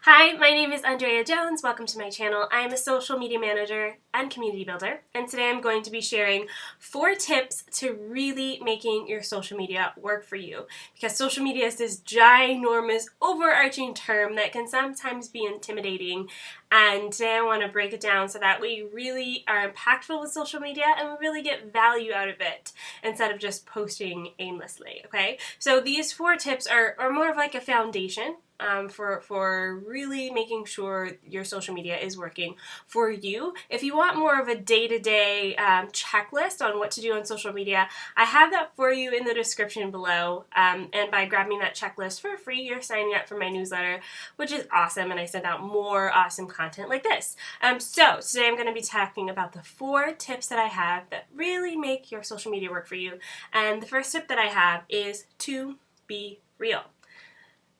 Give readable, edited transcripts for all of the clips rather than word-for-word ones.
Hi, my name is Andrea Jones. Welcome to my channel. I am a social media manager and community builder, and today I'm going to be sharing 4 tips to really making your social media work for you, because social media is this ginormous, overarching term that can sometimes be intimidating, and today I want to break it down so that we really are impactful with social media and we really get value out of it instead of just posting aimlessly, okay? So these 4 tips are more of like a foundation for really making sure your social media is working for you. If you want more of a day-to-day checklist on what to do on social media, I have that for you in the description below, and by grabbing that checklist for free, you're signing up for my newsletter, which is awesome, and I send out more awesome content like this. So today I'm going to be talking about the 4 tips that I have that really make your social media work for you, and the first tip that I have is to be real.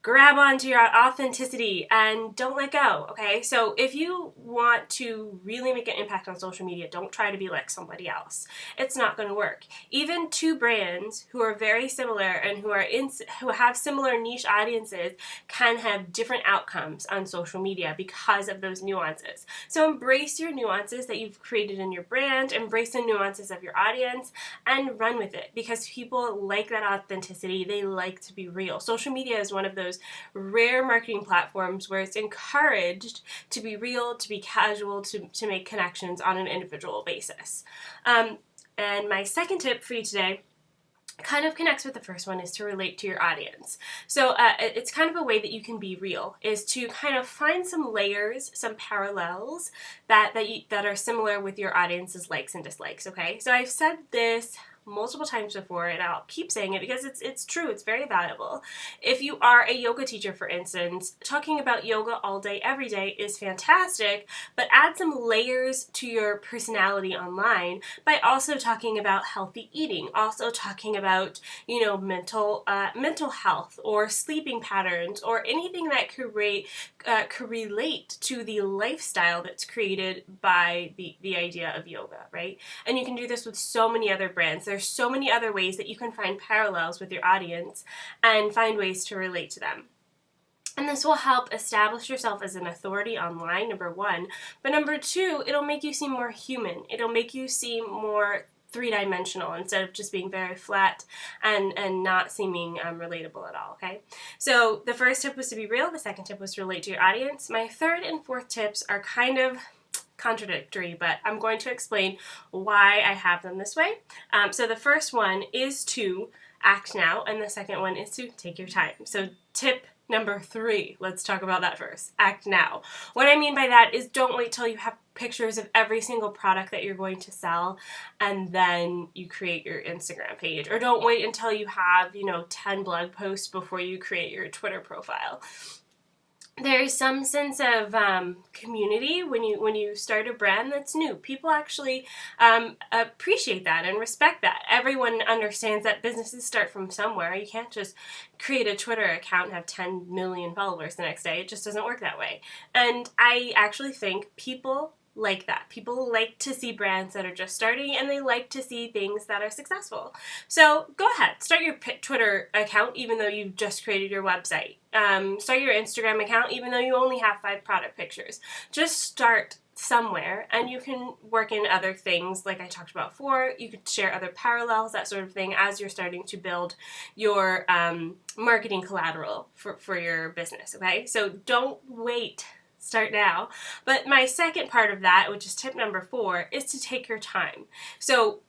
Grab onto your authenticity and don't let go, okay? So if you want to really make an impact on social media, don't try to be like somebody else. It's not going to work. Even 2 brands who are very similar and who have similar niche audiences can have different outcomes on social media because of those nuances. So embrace your nuances that you've created in your brand, embrace the nuances of your audience, and run with it, because people like that authenticity. They like to be real. Social media is one of those rare marketing platforms where it's encouraged to be real, to be casual, to make connections on an individual basis. And my second tip for you today kind of connects with the first one, is to relate to your audience. So it's kind of a way that you can be real, is to kind of find some layers, some parallels that are similar with your audience's likes and dislikes, okay? So I've said this multiple times before, and I'll keep saying it because it's true, it's very valuable. If you are a yoga teacher, for instance, talking about yoga all day, every day is fantastic, but add some layers to your personality online by also talking about healthy eating, also talking about, mental health or sleeping patterns or anything that could relate to the lifestyle that's created by the idea of yoga, right? And you can do this with so many other brands. There's so many other ways that you can find parallels with your audience and find ways to relate to them. And this will help establish yourself as an authority online, number 1. But number 2, it'll make you seem more human. It'll make you seem more 3-dimensional instead of just being very flat and not seeming relatable at all, okay? So the first tip was to be real. The second tip was to relate to your audience. My third and fourth tips are kind of contradictory, but I'm going to explain why I have them this way. So the first one is to act now, and the second one is to take your time. So tip number 3, let's talk about that first. Act now. What I mean by that is don't wait till you have pictures of every single product that you're going to sell and then you create your Instagram page. Or don't wait until you have, 10 blog posts before you create your Twitter profile. There's some sense of community when you start a brand that's new. People actually appreciate that and respect that. Everyone understands that businesses start from somewhere. You can't just create a Twitter account and have 10 million followers the next day. It just doesn't work that way. And I actually think people like that. People like to see brands that are just starting, and they like to see things that are successful. So go ahead, start your Twitter account even though you've just created your website. Start your Instagram account even though you only have 5 product pictures. Just start somewhere, and you can work in other things like I talked about before. You could share other parallels, that sort of thing, as you're starting to build your marketing collateral for your business, okay? So don't wait. Start now. But my second part of that, which is tip number 4, is to take your time. So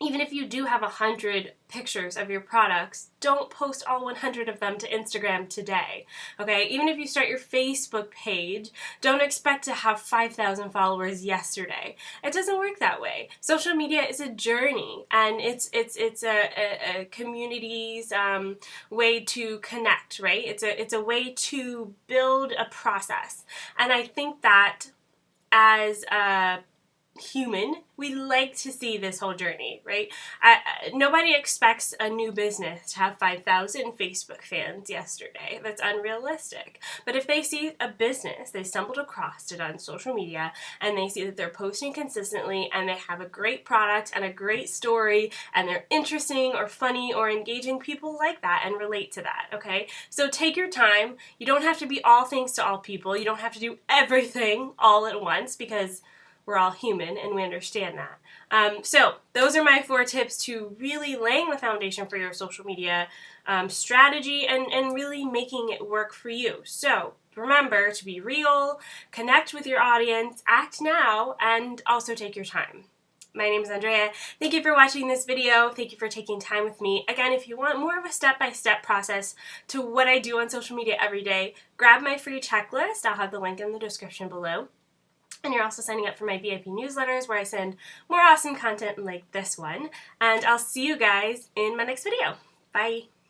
even if you do have 100 pictures of your products, don't post all 100 of them to Instagram today, okay? Even if you start your Facebook page, don't expect to have 5,000 followers yesterday. It doesn't work that way. Social media is a journey, and it's a community's way to connect, right? It's a way to build a process, and I think that as a human. We like to see this whole journey, right? Nobody expects a new business to have 5,000 Facebook fans yesterday. That's unrealistic. But if they see a business, they stumbled across it on social media, and they see that they're posting consistently, and they have a great product and a great story, and they're interesting or funny or engaging, people like that and relate to that, okay? So take your time. You don't have to be all things to all people. You don't have to do everything all at once, because we're all human and we understand that. So those are my 4 tips to really laying the foundation for your social media strategy and really making it work for you. So remember to be real, connect with your audience, act now, and also take your time. My name is Andrea. Thank you for watching this video. Thank you for taking time with me. Again, if you want more of a step-by-step process to what I do on social media every day, grab my free checklist. I'll have the link in the description below. And you're also signing up for my VIP newsletters where I send more awesome content like this one. And I'll see you guys in my next video. Bye!